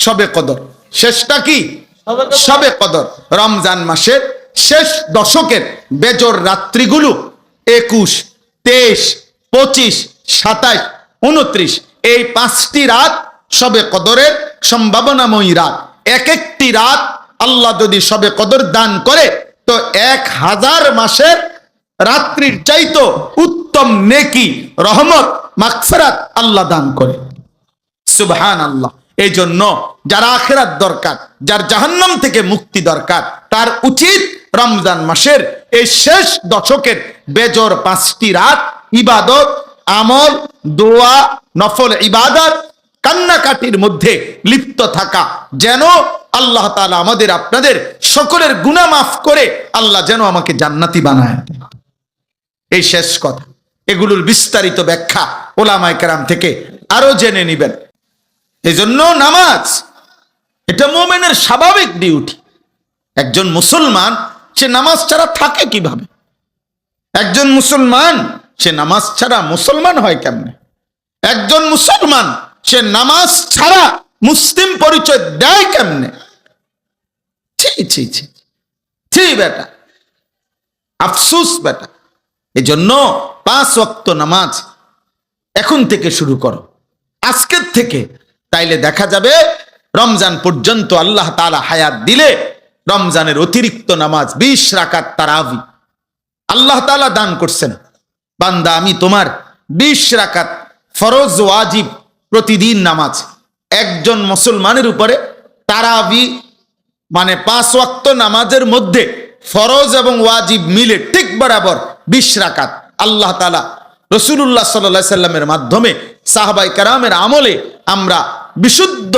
শবে কদর। শেষটা কি? শবে কদর। রমজান মাসের শেষ দশকের বেজর রাত্রিগুলো 21, 23, 25, 27, 29 এই 5টি রাত শবে কদরের সম্ভাবনাময়ী রাত। এক একটি রাত আল্লাহ যদি শবে কদর দান করে তো 1000 মাসের রাত্রির চাইতো উত্তম নেকি, রহমত, মাগফিরাত আল্লাহ দান করে। সুবহানাল্লাহ। এই জন্য যার আখিরাত দরকার, যার জাহান্নাম থেকে মুক্তি দরকার, তার উচিত রমজান মাসের এই শেষ দশকের বেজর 5টি রাত ইবাদত, আমল, দোয়া, নফল ইবাদত, কান্নাকাটির মধ্যে লিপ্ত থাকা, যেন আল্লাহ তাআলা আমাদের আপনাদের সকলের গুনাহ মাফ করে আল্লাহ যেন আমাকে জান্নাতি বানায়। এই শেষ কথা। এগুলোর বিস্তারিত ব্যাখ্যা ওলামায়ে কেরাম থেকে আরো জেনে নেবেন। এই জন্য নামাজ এটা মুমিনের স্বাভাবিক ডিউটি। একজন মুসলমান সে নামাজ ছাড়া থাকে কিভাবে? একজন মুসলমান সে নামাজ ছাড়া মুসলমান হয় কেমনে? একজন মুসলমান সে নামাজ ছাড়া মুসলিম পরিচয় দেয় কেমনে? ছি ছি ছি ছি বেটা, আফসোস বেটা। এই জন্য 5 ওয়াক্ত নামাজ এখন থেকে শুরু করো, আজকের থেকে। তাইলে দেখা যাবে রমজান পর্যন্ত আল্লাহ তাআলা হায়াত দিলে রমজানের অতিরিক্ত নামাজ 20 রাকাত তারাবি আল্লাহ তাআলা দান করছেন। বান্দা আমি তোমার 20 রাকাত ফরজ ওয়াজিব প্রতিদিন নামাজ। একজন মুসলমানের উপরে তারাবি মানে 5 ওয়াক্ত নামাজের মধ্যে ফরজ এবং ওয়াজিব মিলে ঠিক বরাবর 20 রাকাত আল্লাহ তাআলা রাসূলুল্লাহ সাল্লাল্লাহু আলাইহি সাল্লামের মাধ্যমে সাহাবায়ে কেরামের আমলে আমরা বিশুদ্ধ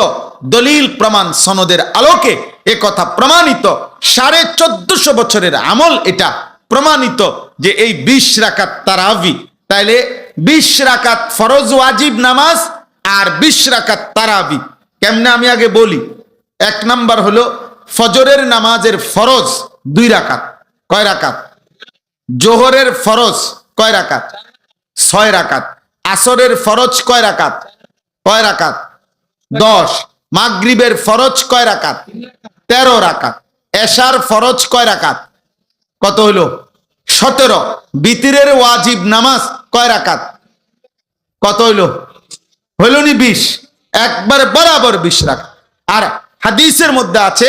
দলিল প্রমাণ সনদের আলোকে এ কথা প্রমাণিত। 1450 বছরের আমল এটা প্রমাণিত যে এই 20 রাকাত তারাবি। তাইলে 20 রাকাত ফরজ ওয়াজিব নামাজ আর 20 রাকাত তারাবি কেমনে আমি আগে বলি। 1 নাম্বার হলো ফজরের নামাজের ফরজ 2 রাকাত। কয় রাকাত? জোহরের ফরজ কয় রাকাত? 6 রাকাত। আসরের ফরজ কয় রাকাত? কয় রাকাত? 10। মাগরিবের ফরজ কয় রাকাত? 13 রাকাত। এশার ফরজ কয় রাকাত? কত হলো? 17। বিতরের ওয়াজিব নামাজ কয় রাকাত? কত হইলো? হইল নি 20। একবার বরাবর 20 রাকাত। আর হাদিসের মধ্যে আছে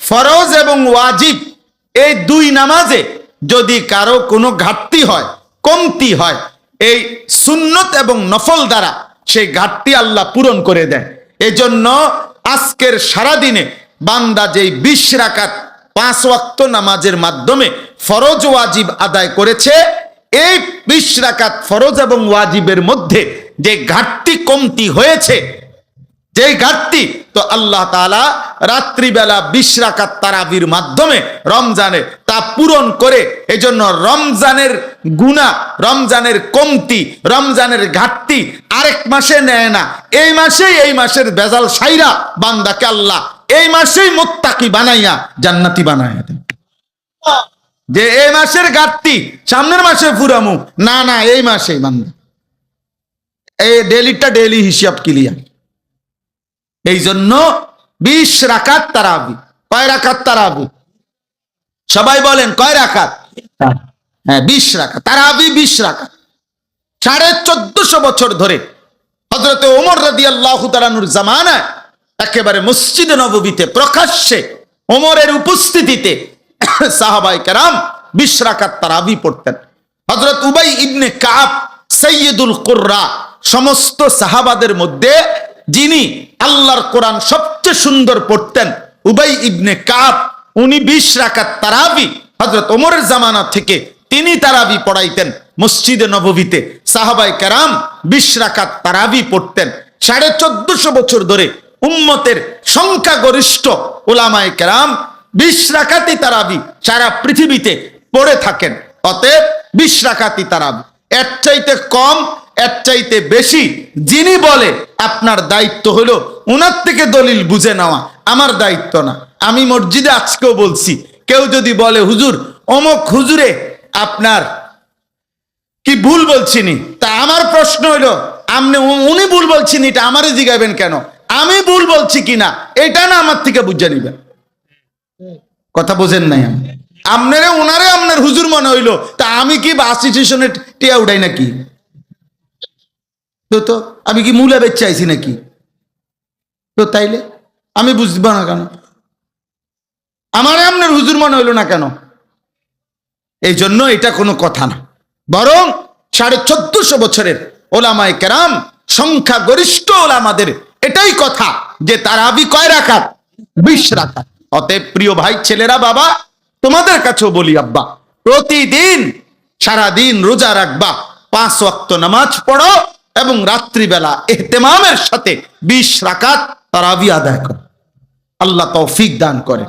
ফরজ এবং ওয়াজিব এই 2 নামাজে যদি কারো কোনো ঘাটতি হয়, কমতি হয়, এই সুন্নত এবং নফল দ্বারা সেই ঘাটতি আল্লাহ পূরণ করে দেয়। এজন্য আজকের সারা দিনে বান্দা যেই 20 রাকাত 5 ওয়াক্ত নামাজের মাধ্যমে ফরজ ওয়াজিব আদায় করেছে, এই 20 রাকাত ফরজ এবং ওয়াজিবের মধ্যে যে ঘাটতি কমতি হয়েছে, যে ঘাটতি, তো আল্লাহ তাআলা রাত্রিবেলা 20 রাকাত তারাবির মাধ্যমে রমজানে তা পূরণ করে। এজন্য রমজানের গুনাহ, রমজানের কমতি, রমজানের ঘাটতি আরেক মাসে নেয় না। এই মাসেই এই মাসের বেজাল সাইরা বান্দাকে আল্লাহ এই মাসেই মুত্তাকি বানাইয়া জান্নাতি বানাইয়া দেন। যে এই মাসের ঘাটতি সামনের মাসে ফুরামু না, না এই মাসেই বান্দা এই ডেলিটা ডেলি হিসাব ক্লিয়ার। এই জন্য 20 রাকাত তারাবি। কয় রাকাত তারাবি? সবাই বলেন কয় রাকাত? হ্যাঁ 20 রাকাত তারাবি। 20 রাকাত 1450 বছর ধরে হযরতে ওমর রাদিয়াল্লাহু তাআলা আনহুর জামানায় একেবারে মসজিদে নববীতে প্রকাশ্যে ওমরের উপস্থিতিতে সাহাবায়ে কেরাম 20 রাকাত তারাবি পড়তেন। হযরত উবাই ইবনে কাব সাইয়্যিদুল কুররা, সমস্ত সাহাবাদের মধ্যে যিনি আল্লাহর কোরআন সবচেয়ে সুন্দর পড়তেন, উবাই ইবনে কাব, উনি 20 রাকাত তারাবি হযরত ওমরের জামানা থেকে তিনি তারাবি পড়াইতেন মসজিদে নববীতে। সাহাবায়ে কেরাম 20 রাকাত তারাবি পড়তেন। 1450 বছর ধরে উম্মতের সংখ্যাগরিষ্ঠ উলামায়ে কেরাম 20 রাকাতই তারাবি সারা পৃথিবীতে পড়ে থাকেন। অতএব 20 রাকাতই তারাবি। এর চাইতে কম, এর চাইতে বেশি যিনি বলে আপনার দায়িত্ব হলো উনার থেকে দলিল বুঝে নেওয়া, আমার দায়িত্ব না। আমি মসজিদে আজকেও বলছি, কেউ যদি বলে হুজুর অমুক হুজুরে আপনার কি ভুল বলছিনি, তা আমার প্রশ্ন হইল আপনি উনি ভুল বলছেন এটা আমারে জিগাবেন কেন? আমি ভুল বলছি কিনা এটা না আমার থেকে বুঝে নিবেন। কথা বোঝেন নাই? আপনারে ওনারে আপনার হুজুর মনে হইলো, তা আমি কি বাস স্টেশনে টিয়া উঠাই নাকি? তো আমি কি মূলা বেচে আইছি নাকি? তো তাইলে আমি বুঝবো না কেন? আমারে আপনার হুজুর মনে হইলো না কেন? এই জন্য এটা কোনো কথা না, বরং 1450 বছরের ওলামায়ে কেরাম সংখ্যাগরিষ্ঠ ওলামাদের এটাই কথা যে তারাবি কয় রাকাত? 20 রাকাত। অতএব প্রিয় ভাই, ছেলেরা, বাবা, তোমাদের কাছেও বলি, আব্বা, প্রতিদিন সারাদিন রোজা রাখবা, 5 ওয়াক্ত নামাজ পড়ো এবং রাত্রিবেলা ইহতিমামের সাথে 20 রাকাত তারাবি আদায় করো। আল্লাহ তৌফিক দান করে।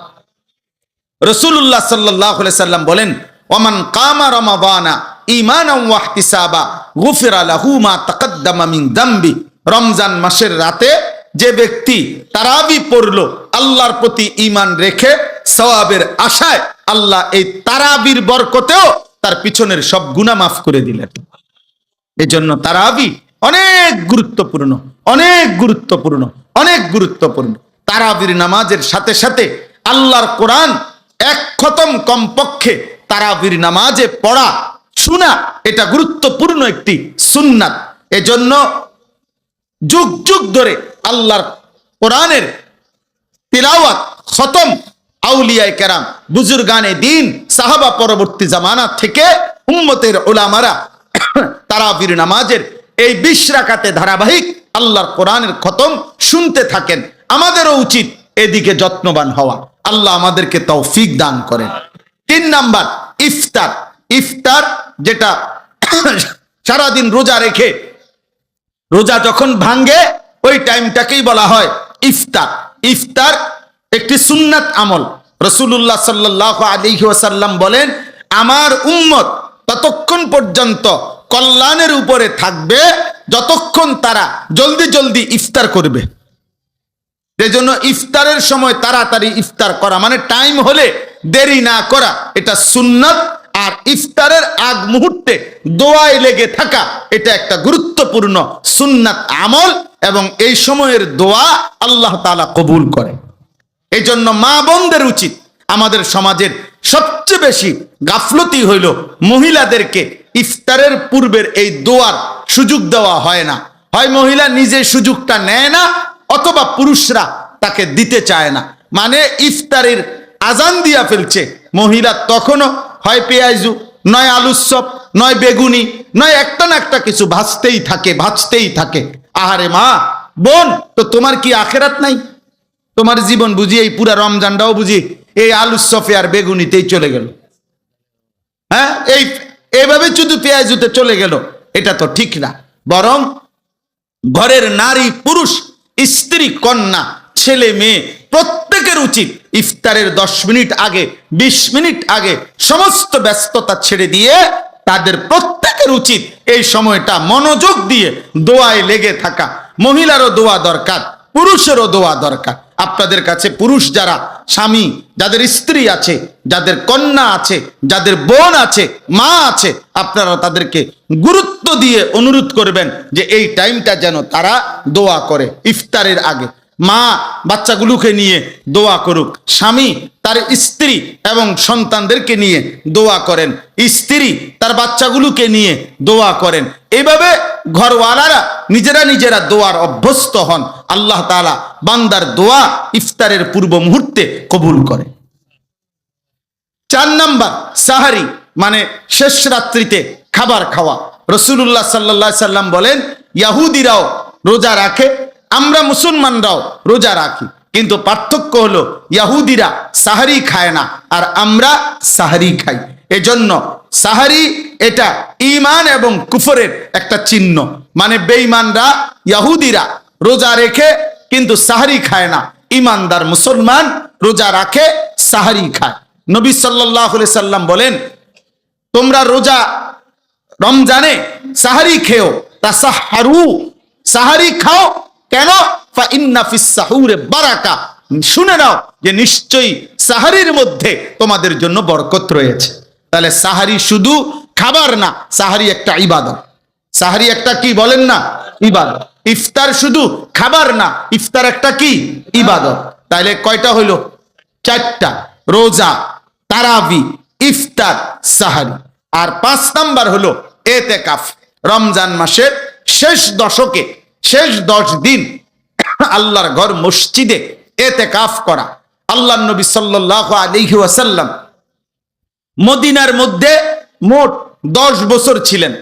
রাসূলুল্লাহ সাল্লাল্লাহু আলাইহি সাল্লাম বলেন, ওমান কামা রমাদানা ঈমানান ওয়া ইহতিসাবা গুফিরা লাহু মা তাকদ্দামা মিন যামবি। রমজান মাসের রাতে যে ব্যক্তি তারাবি পড়লো আল্লাহর প্রতি ঈমান রেখে সওয়াবের আশায়, আল্লাহ এই তারাবির বরকতেও তার পিছনের সব গুনাহ মাফ করে দিলেন। এজন্য তারাবি অনেক গুরুত্বপূর্ণ, অনেক গুরুত্বপূর্ণ, অনেক গুরুত্বপূর্ণ। তারাবির নামাজের সাথে সাথে আল্লাহর কোরআন 1 খতম কমপক্ষে তারাবির নামাজে পড়া, শোনা, এটা গুরুত্বপূর্ণ একটি সুন্নাত। এজন্য যুগ যুগ ধরে আল্লাহর কোরআনের তিলাওয়াত, খতম আউলিয়ায়ে কেরাম, বুজুর্গানে দ্বীন, সাহাবা পরবর্তী জামানা থেকে উম্মতের উলামারা তারাবির নামাজের এই 20 রাকাতে ধারাবাহিক আল্লাহর কোরআনের খতম শুনতে থাকেন। আমাদেরও উচিত এদিকে যত্নবান হওয়া। আল্লাহ আমাদেরকে তৌফিক দান করেন। 3 নাম্বার, ইফতার। ইফতার যেটা সারাদিন রোজা রেখে রোজা যখন ভাঙ্গে ওই টাইমটাকেই বলা হয় ইফতার। ইফতার একটি সুন্নাত আমল। রাসূলুল্লাহ সাল্লাল্লাহু আলাইহি ওয়াসাল্লাম বলেন, আমার উম্মত ততক্ষণ পর্যন্ত কল্যাণের উপরে থাকবে যতক্ষণ তারা জলদি জলদি ইফতার করবে। এজন্য ইফতারের সময় তাড়াতাড়ি ইফতার করা, মানে টাইম হলে দেরি না করা, এটা সুন্নাত। আর ইফতারের আগ মুহূর্তে দোয়ায় লেগে থাকা, এটা একটা গুরুত্বপূর্ণ সুন্নাত আমল, এবং এই সময়ের দোয়া আল্লাহ তাআলা কবুল করে। এই জন্য মা বোনদের উচিত, আমাদের সমাজের সবচেয়ে বেশি গাফলতি হইল মহিলাদেরকে ইফতারের পূর্বের এই দোয়ার সুযোগ দেওয়া হয় না। হয় মহিলা নিজে সুযোগটা নেয় না, অথবা পুরুষরা তাকে দিতে চায় না। মানে ইফতারের আজান দিয়া ফেলছে, মহিলা তখনও হয় পেঁয়াজু, নয় আলুর চপ, নয় বেগুনি, নয় একটা না একটা কিছু ভাজতেই থাকে, ভাজতেই থাকে। আহারে মা বোন, তো তোমার কি আখেরাত নাই? তোমার জীবন বুঝি এই পুরা রমজানটাও বুঝি এই আলুর চপে আর বেগুনিতেই চলে গেল? হ্যাঁ, এইভাবে শুধু পেঁয়াজুতে চলে গেল, এটা তো ঠিক না। বরং ঘরের নারী, পুরুষ, স্ত্রী, কন্যা, ছেলে, মেয়ে প্রত্যেকের উচিত ইফতারের 10 মিনিট আগে, 20 মিনিট আগে সমস্ত ব্যস্ততা ছেড়ে দিয়ে তাদের প্রত্যেকের উচিত এই সময়টা মনোযোগ দিয়ে দোয়ায় লেগে থাকা। মহিলারও দোয়া দরকার, পুরুষেরও দোয়া দরকার। আপনাদের কাছে পুরুষ যারা স্বামী, যাদের স্ত্রী আছে, যাদের কন্যা আছে, যাদের বোন আছে, মা আছে, আপনারা তাদেরকে গুরুত্ব দিয়ে অনুরোধ করবেন যে এই টাইমটা যেন তারা দোয়া করে ইফতারের আগে। মা বাচ্চাগুলোকে নিয়ে দোয়া করুক, স্বামী তার স্ত্রী এবং সন্তানদেরকে নিয়ে দোয়া করেন, স্ত্রী তার বাচ্চাগুলোকে নিয়ে দোয়া করেন। এইভাবে ঘরওয়ালারা নিজেরা নিজেরা দোয়ার অভ্যস্ত হন। আল্লাহ তাআলা বান্দার দোয়া ইফতারের পূর্ব মুহূর্তে কবুল করে। 4 নাম্বার, সাহারি, মানে শেষ রাত্রিতে খাবার খাওয়া। রাসূলুল্লাহ সাল্লাল্লাহু আলাইহি সাল্লাম বলেন, ইহুদিরাও রোজা রাখে, আমরা মুসলমানরাও রোজা রাখি, কিন্তু পার্থক্য হলো ইহুদিরা সাহারি খায় না আর আমরা সাহারি খাই। এজন্য সাহারি এটা ঈমান এবং কুফরের একটা চিহ্ন। মানে বেঈমানরা, ইহুদিরা রোজা রেখে কিন্তু সাহারি খায় না, ঈমানদার মুসলমান রোজা রাখে, সাহারি খায়। নবী সাল্লাল্লাহু আলাইহি সাল্লাম বলেন, তোমরা রোজা রমজানে সাহারি খেও, তাসাহহারু, সাহারি খাও। কেন? ফা ইন্না ফিস সাহুরে বারাকা, শুনে নাও যে নিশ্চয়ই সাহারির মধ্যে তোমাদের জন্য বরকত রয়েছে। তাহলে সাহারি শুধু খাবার না, সাহারি একটা ইবাদত। সাহারি একটা কি বলেন না? ইবাদত। ইফতার শুধু খাবার না, ইফতার একটা কি ইবাদত। তাইলে কয়টা হইলো? 4টা। রোজা, তারাবি, ইফতার, সাহারি। আর 5 নাম্বার হলো এতেকাফ। রমজান মাসের শেষ দশকে, শেষ 10 দিন আল্লাহর ঘর মসজিদে এতেকাফ করা। আল্লাহর নবী সাল্লাল্লাহু আলাইহি ওয়াসাল্লাম মদিনার মধ্যে মোট 10 বছর ছিলেন।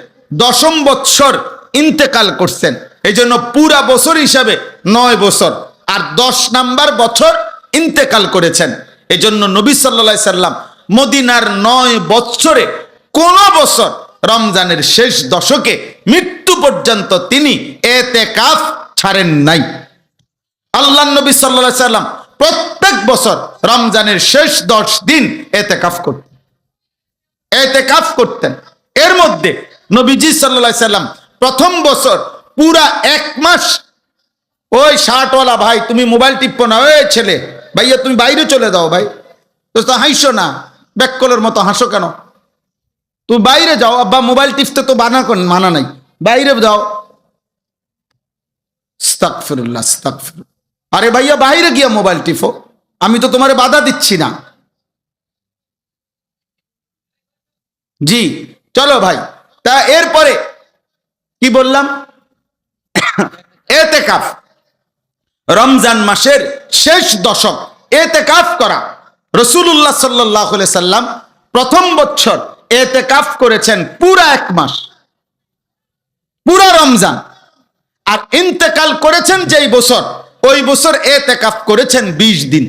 10ম বৎসর ইন্তেকাল করছেন। এই জন্য পুরা বছর হিসাবে 9 বছর, আর 10 নাম্বার বছর ইন্তেকাল করেছেন। এই জন্য নবী সাল্লাল্লাহু আলাইহি সাল্লাম মদিনার 9 বৎসরে কোন বছর রমজানের শেষ দশকে মৃত্যু পর্যন্ত তিনি এতেকাফ ছাড়েন নাই। আল্লাহর নবী সাল্লাল্লাহু আলাইহি সাল্লাম প্রত্যেক বছর রমজানের শেষ 10 দিন এতেকাফ করতেন। এর মধ্যে নবীজি সাল্লাল্লাহু আলাইহি সাল্লাম প্রথম বছর পুরা 1 মাস, ওই শার্টওয়ালা ভাই তুমি মোবাইল টিপো না, ওই ছেলে ভাইয়া তুমি বাইরে চলে যাও, ভাই তো হাসো না, ব্যাককলের মতো হাসো কেন? তুমি বাইরে যাও, আব্বা মোবাইল টিপতে তো মানা নাই, বাইরে যাও। আস্তাগফিরুল্লাহ, আস্তাগফিরুল্লাহ। আরে ভাইয়া বাইরে গিয়া মোবাইল টিপো, আমি তো তোমারে বাধা দিচ্ছি না। জি চলো ভাই। তা এরপরে কি বললাম? এতেকাফ, রমজান মাসের শেষ দশক এতেকাফ করা। রাসূলুল্লাহ সাল্লাল্লাহু আলাইহি সাল্লাম প্রথম বছর এতেকাফ করেছেন পুরা 1 মাস, পুরা রমজান। আর ইন্তেকাল করেছেন যেই বছর, ওই বছর এতেকাফ করেছেন 20 দিন।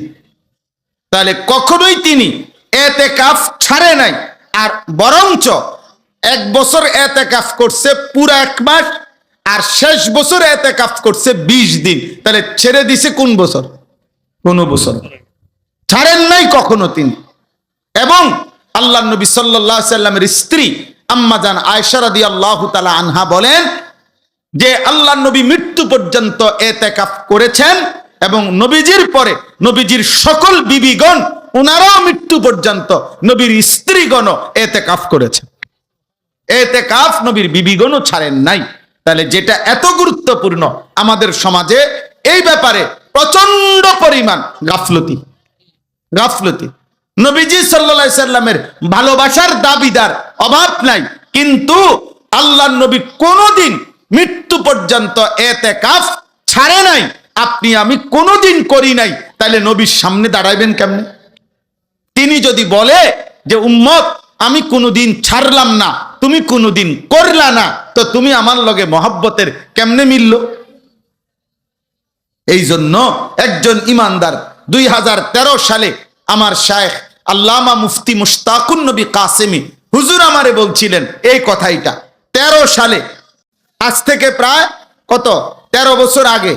তাহলে কখনোই তিনি এতেকাফ ছাড়ে নাই। আর বরঞ্চ 1 বছর এতেকাফ করছে পুরা 1 মাস, আর শেষ বছর এতেকাফ করছে 20 দিন। তাহলে ছেড়ে দিছে কোন বছর? কোন বছর ছাড়েন নাই কখনো তিনি। এবং আল্লাহর নবী সাল্লাল্লাহু আলাইহি সাল্লামের স্ত্রী আম্মা জান আয়েশা রাদিয়াল্লাহু তাআলা আনহা বলেন যে আল্লাহর নবী মৃত্যু পর্যন্ত এতেকাফ করেছেন, এবং নবীজির পরে নবীজির সকল বিবিগণ ওনারাও মৃত্যু পর্যন্ত, নবীর স্ত্রীগণও এতেকাফ করেছেন। এতেকাফ নবীর বিবিগণও ছাড়েন নাই। তাহলে যেটা এত গুরুত্বপূর্ণ, আমাদের সমাজে এই ব্যাপারে প্রচন্ড পরিমাণ গাফলতি। নবীজি সাল্লাল্লাহু আলাইহি সাল্লামের ভালোবাসার দাবিদার অভাব নাই, কিন্তু আল্লাহর নবী কোনোদিন মৃত্যু পর্যন্ত এতেকাফ ছাড়ে নাই। আপনি আমি কোনোদিন করি নাই, তাহলে নবীর সামনে দাঁড়াইবেন কেমনে? তিনি যদি বলে যে উম্মত আমি কোনোদিন ছাড়লাম না, তুমি কোনোদিন করলা না, তো তুমি আমার লগে মহব্বতের কেমনে মিলল? এই জন্য একজন ইমানদার 2013 সালে আমার শায়েখ আল্লামা মুফতি মুশতাকুন নবী কাসেমি হুজুর আমারে বলছিলেন এই কথাইটা 13 সালে, আজ থেকে প্রায় কত 13 বছর আগে।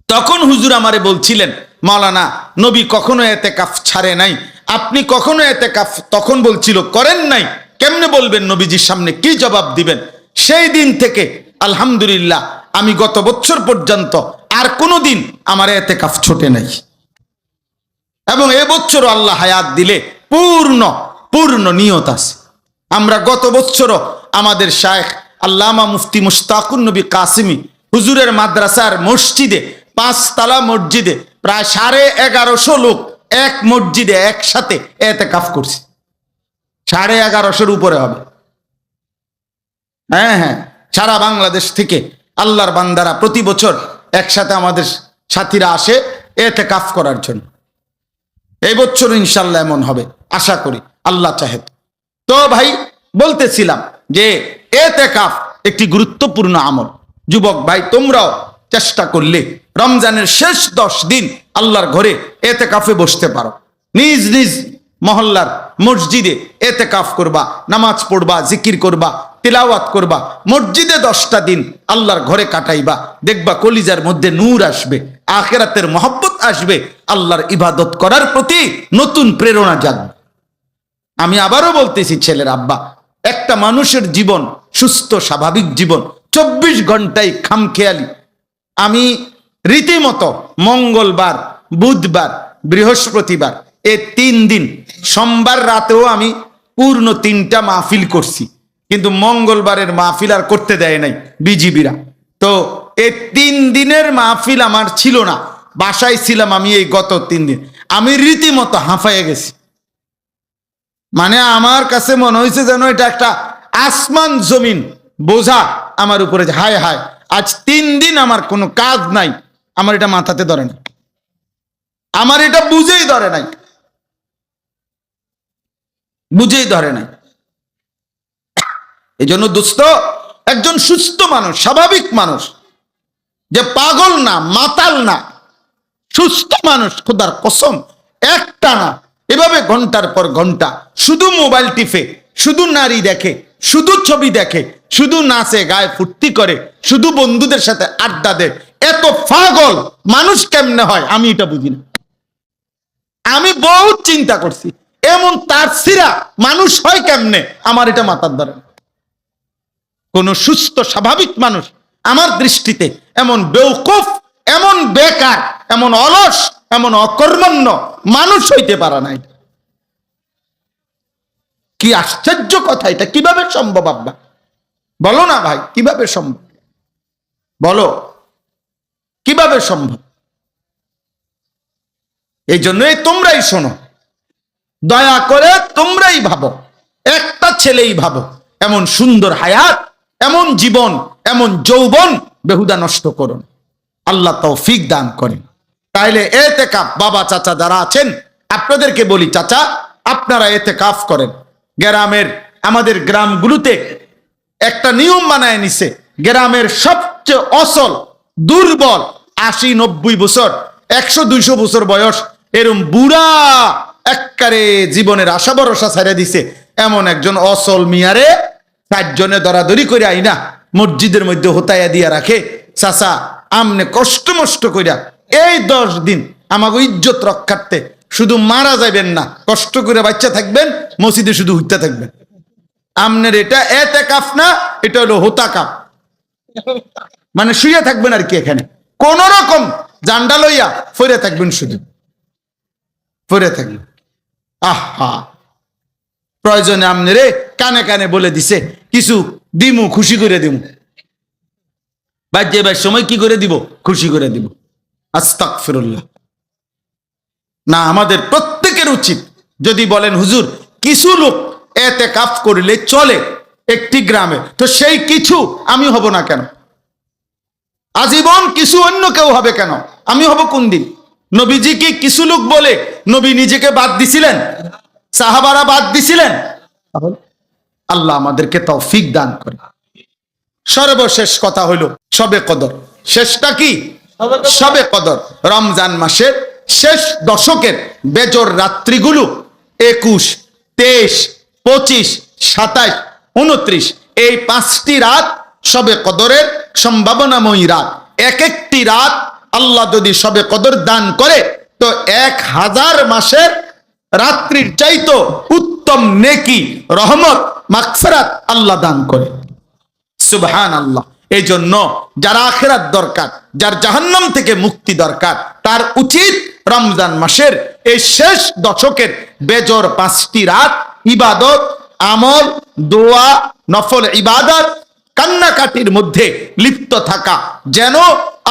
তখন হুজুর আমারে বলছিলেন, মাওলানা নবী কখনো এতেকাফ ছাড়ে নাই, আপনি কখনো এতেকাফ তখন বলছিল করেন নাই, কেমনে বলবেন? নবীজির সামনে কি জবাব দিবেন? সেই দিন থেকে আলহামদুলিল্লাহ আমি গত বছর পর্যন্ত আর কোনোদিন আমার এতেকাফ ছোটে নাই। এবং এবছরও আল্লাহ হায়াত দিলে পূর্ণ নিয়ত আছে। আমরা গত বছরও আমাদের শায়েখ আল্লামা মুফতি মুশতাকুন নবী কাসেমি হুজুরের মাদ্রাসার মসজিদে, 5 তলা মসজিদে প্রায় 1150 লোক এক মসজিদে একসাথে এতেকাফ করছে। 1150-এর উপরে হবে। হ্যাঁ, সারা বাংলাদেশ থেকে আল্লাহর বান্দারা প্রতি বছর একসাথে আমাদের সাথীরা আসে এতেকাফ করার জন্য। এই বছর ইনশাল্লাহ এমন হবে, আশা করি, আল্লাহ চাহে। তো ভাই বলতেছিলাম যে এতেকাফ একটি গুরুত্বপূর্ণ আমল। যুবক ভাই তোমরাও চেষ্টা করলে রমজানের শেষ 10 দিন আল্লাহর ঘরে এতেকাফে বসতে পারো। নিজ নিজ মহল্লার মসজিদে এতেকাফ করবা, নামাজ পড়বা, জিকির করবা, তিলাওয়াত করবা, মসজিদে 10টা দিন আল্লাহর ঘরে কাটাইবা। দেখবা কলিজার মধ্যে নূর আসবে, আখিরাতের মহব্বত আসবে, আল্লাহর ইবাদত করার প্রতি নতুন প্রেরণা জাগবে। আমি আবারও বলতেছি ছেলের আব্বা, একটা মানুষের জীবন সুস্থ স্বাভাবিক জীবন 24 ঘন্টায় খামখেয়ালি। আমি রীতিমতো মঙ্গলবার, বুধবার, বৃহস্পতিবার এই 3 দিন, সোমবার রাতেও আমি পূর্ণ 3টা মাহফিল করছি, কিন্তু মঙ্গলবারের মাহফিল আর করতে দেয় নাই বিজিবিরা। তো এই 3 দিনের মাহফিল আমার ছিল না, বাসায় ছিলাম আমি এই গত 3 দিন। আমি রীতিমতো হাঁফাইয়ে গেছি। মানে আমার কাছে মনে হয়েছে যেন এটা একটা আসমান জমিন বোঝা আমার উপরে, হায় হায়, আজ 3 দিন আমার কোনো কাজ নাই, আমার এটা মাথাতে ধরে না, আমার এটা বুঝেই ধরে নাই, বুঝেই ধরে নাই। এই জন্য দোস্ত, একজন সুস্থ মানুষ, স্বাভাবিক মানুষ, যে পাগল না, মাতাল না, সুস্থ মানুষ, খোদার কসম একটা না এভাবে ঘন্টার পর ঘন্টা শুধু মোবাইল টিপে, শুধু নারী দেখে, শুধু ছবি দেখে, শুধু নাচে গায়ে ফুর্তি করে, শুধু বন্ধুদের সাথে আড্ডা দেয়, এত পাগল মানুষ কেমনে হয় আমি এটা বুঝি না। আমি বহুত চিন্তা করছি, এমন তার সিরা মানুষ হয় কেমনে, আমার এটা মাথার ধরে না। কোন সুস্থ স্বাভাবিক মানুষ আমার দৃষ্টিতে এমন বেওকুফ, এমন বেকার, এমন অলস, এমন অকর্মণ্য মানুষ হইতে পারে না। কি আশ্চর্য কথা, এটা কিভাবে সম্ভব আব্বা? বলো না ভাই, কিভাবে সম্ভব? বলো কিভাবে সম্ভব? এই জন্যই তোমরাই শোনো, দয়া করে তোমরাই ভাবো, একটা ছেলেই ভাবো, এমন সুন্দর হায়াত, এমন জীবন, এমন যৌবন বেহুদা নষ্ট করুন, আল্লাহ তৌফিক দান করেন। তাইলে এতেকাফ, বাবা চাচা যারা আছেন আপনাদেরকে বলি, চাচা আপনারা এতেকাফ করেন। গ্রামের, আমাদের গ্রামগুলোতে একটা নিয়ম বানায় নিছে, গ্রামের সবচেয়ে অসল, দুর্বল, 80-90 বছর, 100-200 বছর বয়স, এরম বুড়া একবারে জীবনের আশা ভরসা ছেড়ে দিছে এমন একজন অসল মিয়ারে 4 জনে দরাদরি করে আইনা মসজিদের মধ্যে হোতাইয়া দিয়া রাখে, চাচা আমনে কষ্ট মষ্ট কইরা এই 10 দিন আমাকে ইজ্জত রক্ষার্থে শুধু মারা যাবেন না, কষ্ট করে বাচ্চা থাকবেন, মসজিদে শুধু হইতে থাকবেন। আমনের এটা এতেকাফ না, এটা হলো হোতাকাফ, মানে শুয়ে থাকবেন আর কি, এখানে কোন রকম জান্ডা লইয়া ফিরে থাকবেন, শুধু ফিরে থাকবেন। আহা, প্রয়োজনে আমনে কানে কানে বলে দিছে কিছু দিমু, খুশি করে দিমু, বাজ্যে ভাই সময় কি করে দিব, খুশি করে দিব। আস্তাগফিরুল্লাহ। না, আমাদের প্রত্যেকের উচিত, যদি বলেন হুজুর কিছু লোক এতেকাফ করলে চলে একটি গ্রামে, তো সেই কিছু আমি হব না কেন? আজীবন কিছু অন্য কেউ হবে কেন? আমি হব কোন দিন? নবীজি কি কিছু লোক বলে নবী নিজেকে বাদ দিছিলেন? সাহাবারা বাদ দিছিলেন? আল্লাহ আমাদেরকে তৌফিক দান করে। সর্বশেষ কথা হলো শবে কদর। শেষটা কি? শবে কদর, রমজান মাসের শেষ দশকের বেজর রাত্রিগুলো 21, 23, 25, 27, 29, এই 5টি রাত শবে কদরের সম্ভাবনাময়ী রাত। এক একটি রাত আল্লাহ যদি শবে কদর দান করে, তো 1000 মাসের রাত্রির চাইতো উত্তম নেকি, রহমত, মাগফিরাত আল্লাহ দান করে। সুবহানাল্লাহ। এই জন্য যার আখিরাত দরকার, যার জাহান্নাম থেকে মুক্তি দরকার, তার উচিত রমজান মাসের এই শেষ দশকের বেজর 5টি রাত ইবাদত, আমল, দোয়া, নফল ইবাদত, কান্নাকাটির মধ্যে লিপ্ত থাকা, যেন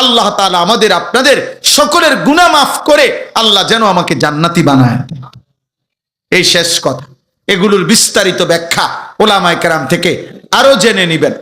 আল্লাহ তাআলা আমাদের আপনাদের সকলের গুনাহ মাফ করে আল্লাহ যেন আমাকে জান্নাতি বানায়। এই শেষ কথা, এগুলোর বিস্তারিত ব্যাখ্যা উলামায়ে কেরাম থেকে আরো জেনে নিবেন।